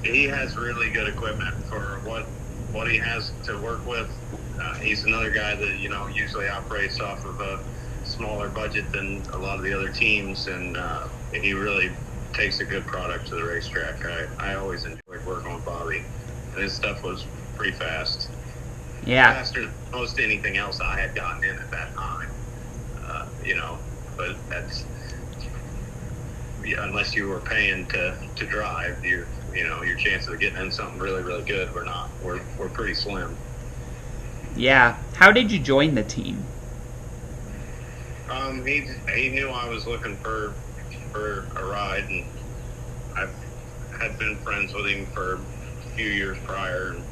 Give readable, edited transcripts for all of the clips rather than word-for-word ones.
he has really good equipment for what he has to work with. He's another guy that usually operates off of a smaller budget than a lot of the other teams, and he really takes a good product to the racetrack. I always enjoyed working with Bobby, and his stuff was pretty fast. Yeah. Faster than most anything else I had gotten in at that time. But that's unless you were paying to drive, your chances of getting in something really, really good we're pretty slim. Yeah. How did you join the team? He knew I was looking for a ride, and I had been friends with him for a few years prior, and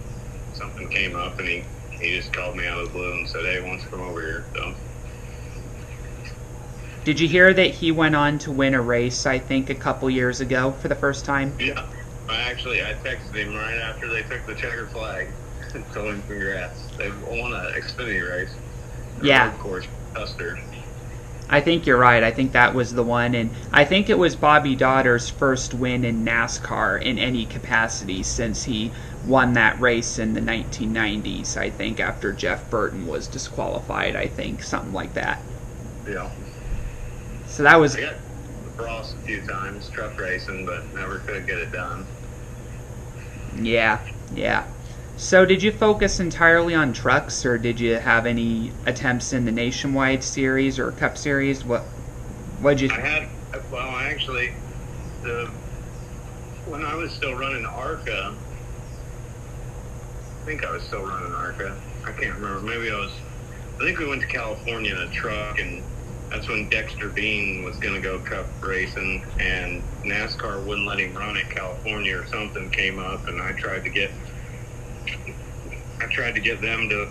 something came up, and he just called me out of the blue and said, "Hey, why don't you come over here?" So. Did you hear that he went on to win a race, I think, a couple years ago for the first time? Yeah. I texted him right after they took the checker flag and told him congrats. They won an Xfinity race. Yeah. Of course, Custer. I think you're right. I think that was the one. And I think it was Bobby Dotter's first win in NASCAR in any capacity since he won that race in the 1990s, I think, after Jeff Burton was disqualified, I think, something like that. Yeah. So that was... I got Ross a few times, truck racing, but never could get it done. Yeah. So did you focus entirely on trucks, or did you have any attempts in the Nationwide Series or Cup Series? What'd you... When I was still running ARCA, I think I was still running ARCA. I can't remember. I think we went to California in a truck, and that's when Dexter Bean was going to go Cup racing, and NASCAR wouldn't let him run at California, or something came up, and I tried to get them to.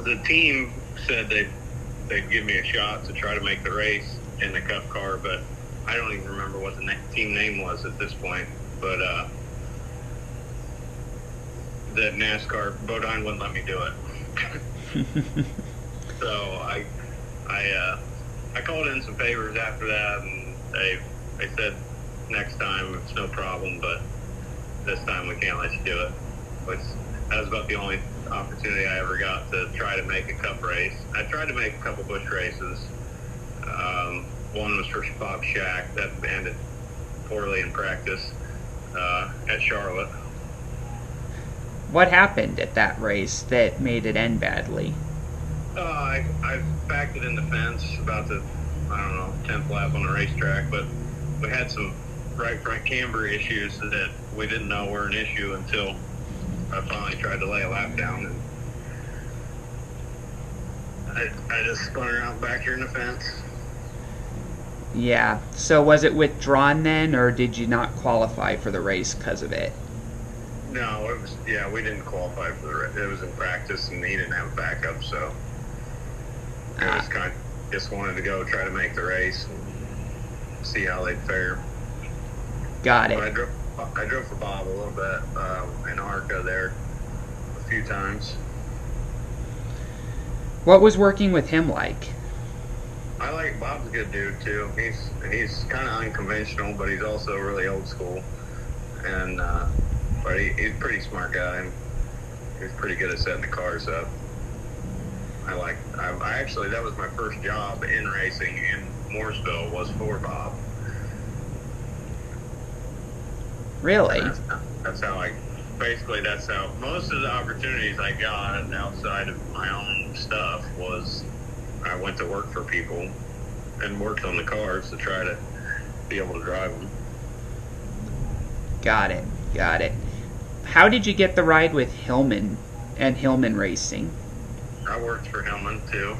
The team said they'd give me a shot to try to make the race in the Cup car, but I don't even remember what the team name was at this point. But the NASCAR Bodine wouldn't let me do it. So I called in some favors after that, and they said next time it's no problem, but this time we can't let you do it. That was about the only opportunity I ever got to try to make a Cup race. I tried to make a couple Busch races. One was for Bob Shack. That ended poorly in practice at Charlotte. What happened at that race that made it end badly? I backed it in the fence about the, 10th lap on the racetrack, but we had some right front camber issues that we didn't know were an issue until I finally tried to lay a lap down, and I just spun around back here in the fence. Yeah. So was it withdrawn then, or did you not qualify for the race because of it? No, we didn't qualify for the race. It was in practice, and he didn't have a backup, so I just wanted to go try to make the race and see how they'd fare. Got it. But I drove for Bob a little bit in ARCA there a few times. What was working with him like? I like Bob's a good dude too. He's kind of unconventional, but he's also really old school, and but he's a pretty smart guy. He's pretty good at setting the cars up. I actually, that was my first job in racing in Mooresville, was for Bob. Really? That's how most of the opportunities I got outside of my own stuff was I went to work for people and worked on the cars to try to be able to drive them. Got it. How did you get the ride with Hillman and Hillman Racing? I worked for Hillman too,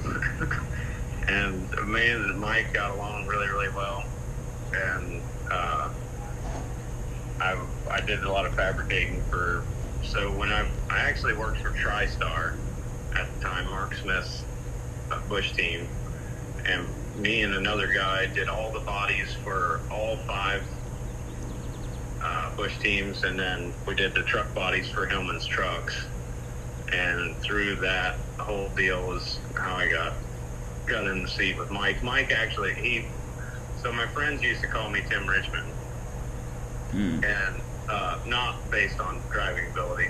and me and Mike got along really, really well, and I did a lot of fabricating so when I actually worked for TriStar at the time, Mark Smith's Busch team, and me and another guy did all the bodies for all 5 Busch teams, and then we did the truck bodies for Hillman's trucks. And through that whole deal was how I got in the seat with Mike. Mike actually, so my friends used to call me Tim Richmond. And not based on driving ability.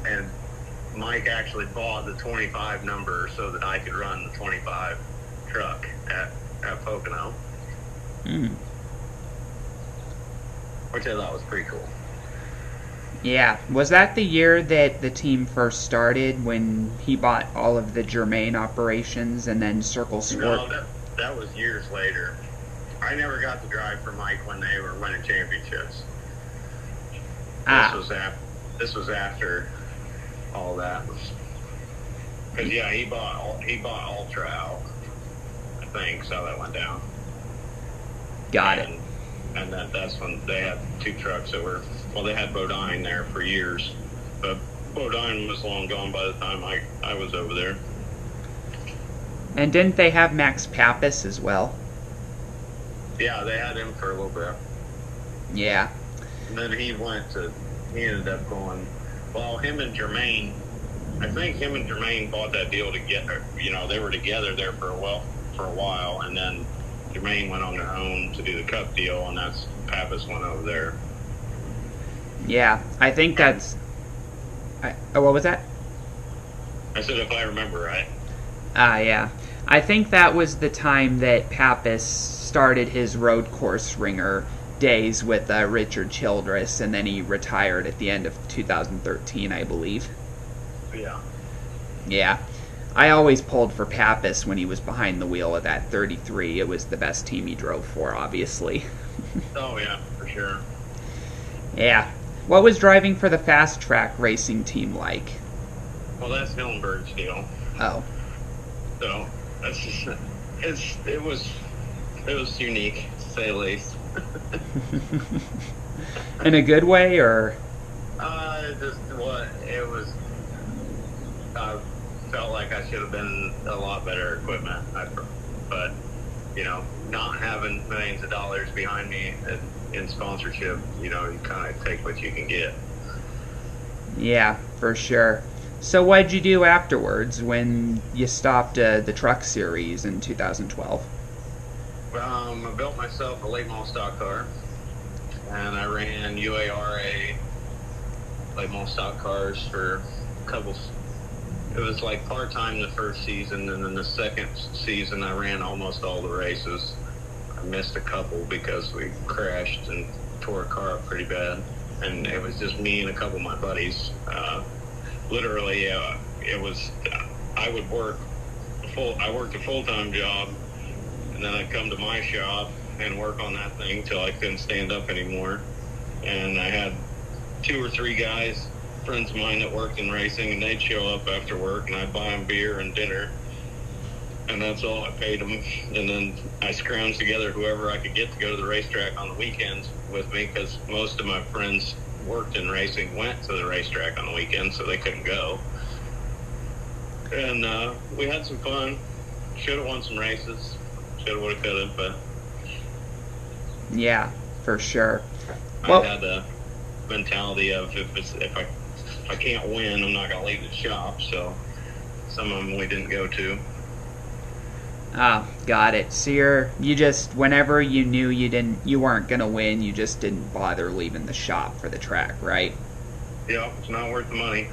And Mike actually bought the 25 number so that I could run the 25 truck at Pocono. Which I thought was pretty cool. Yeah. Was that the year that the team first started, when he bought all of the Germain operations and then Circle Sport? No, that was years later. I never got to drive for Mike when they were winning championships. This was after all that. Because yeah, he bought Ultra out, I think, so that went down. Got it. And that's when they had two trucks that were, well, they had Bodine there for years, but Bodine was long gone by the time I was over there. And didn't they have Max Pappas as well? Yeah, they had him for a little bit. Yeah. And then he ended up going, well, him and Germain, I think him and Germain bought that deal together. They were together there for a while, and then Germain went on their own to do the Cup deal, and that's Pappas went over there. Yeah, I think that's... what was that? I said if I remember right. Yeah. I think that was the time that Pappas started his road course ringer days with Richard Childress, and then he retired at the end of 2013, I believe. Yeah. Yeah. I always pulled for Pappas when he was behind the wheel of that 33. It was the best team he drove for, obviously. Oh, yeah, for sure. Yeah. What was driving for the fast track racing team like? Well, that's Hillenberg's deal. Oh. So that's just it was unique, to say the least. In a good way, or? It was. I felt like I should have been a lot better equipment, but not having millions of dollars behind me in sponsorship, you kind of take what you can get. Yeah, for sure. So what'd you do afterwards when you stopped the truck series in 2012? I built myself a late model stock car, and I ran UARA late model stock cars for a couple. It was like part-time the first season, and then the second season I ran almost all the races. I missed a couple because we crashed and tore a car up pretty bad, and it was just me and a couple of my buddies. Literally, it was, I worked a full-time job, and then I'd come to my shop and work on that thing till I couldn't stand up anymore. And I had 2 or 3 guys, friends of mine that worked in racing, and they'd show up after work, and I'd buy them beer and dinner, and that's all I paid them. And then I scrounged together whoever I could get to go to the racetrack on the weekends with me, because most of my friends worked in racing went to the racetrack on the weekends, so they couldn't go. And we had some fun. Should have won some races. Should have, would have, could have, but yeah, for sure. I had the mentality of if I can't win, I'm not gonna leave the shop. So some of them we didn't go to. Ah, got it. So you just, whenever you knew you weren't gonna win, you just didn't bother leaving the shop for the track, right? Yeah, it's not worth the money.